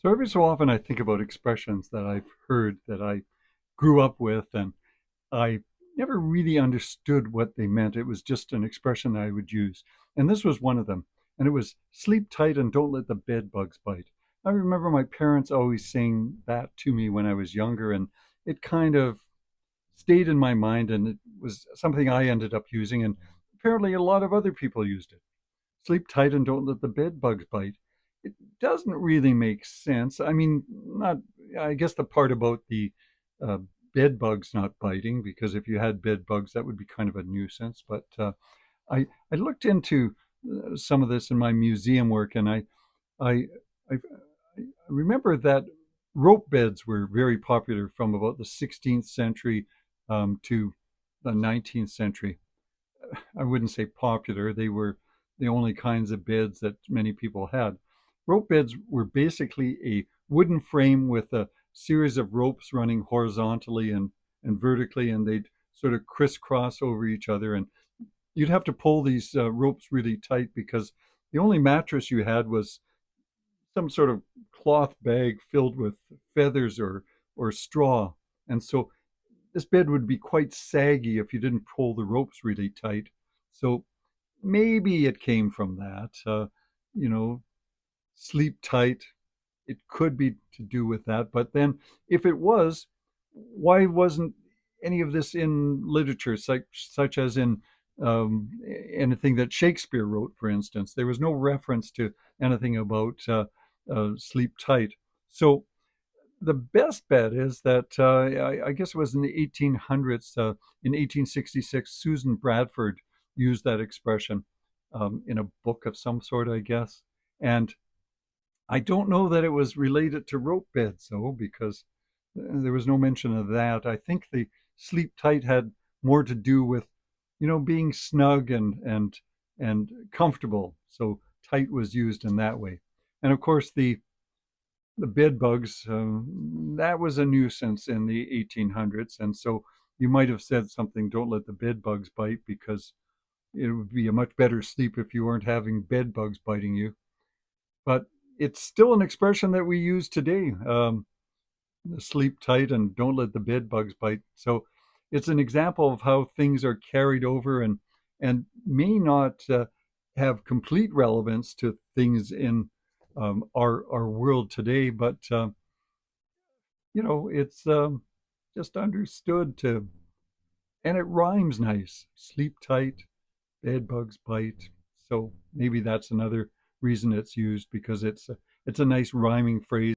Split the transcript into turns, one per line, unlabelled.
So every so often I think about expressions that I've heard that I grew up with, and I never really understood what they meant. It was just an expression I would use. And this was one of them. And it was sleep tight and don't let the bed bugs bite. I remember my parents always saying that to me when I was younger, and it kind of stayed in my mind, and it was something I ended up using. And apparently a lot of other people used it. Sleep tight and don't let the bed bugs bite. It doesn't really make sense. I mean, not, I guess the part about the uh, bed bugs not biting, because if you had bed bugs, that would be kind of a nuisance. But I looked into some of this in my museum work, and I, I remember that rope beds were very popular from about the 16th century to the 19th century. I wouldn't say popular. They were the only kinds of beds that many people had. Rope beds were basically a wooden frame with a series of ropes running horizontally and vertically, and they'd sort of crisscross over each other. And you'd have to pull these ropes really tight because the only mattress you had was some sort of cloth bag filled with feathers or straw. And so this bed would be quite saggy if you didn't pull the ropes really tight. So maybe it came from that. You know, sleep tight. It could be to do with that. But then, if it was, why wasn't any of this in literature, such as in um, anything that Shakespeare wrote, for instance? There was no reference to anything about sleep tight. So the best bet is that I guess it was in the 1800s, in 1866, Susan Bradford used that expression in a book of some sort, I guess. And I don't know that it was related to rope beds, though, because there was no mention of that. I think the sleep tight had more to do with, being snug and comfortable. So tight was used in that way. And of course, the bed bugs, that was a nuisance in the 1800s. And so you might have said something, don't let the bed bugs bite, because it would be a much better sleep if you weren't having bed bugs biting you. But it's still an expression that we use today, sleep tight and don't let the bed bugs bite. So it's an example of how things are carried over and may not have complete relevance to things in our world today, but it's just understood to, and it rhymes nice. Sleep tight, bed bugs bite. So maybe that's another reason it's used, because it's a nice rhyming phrase.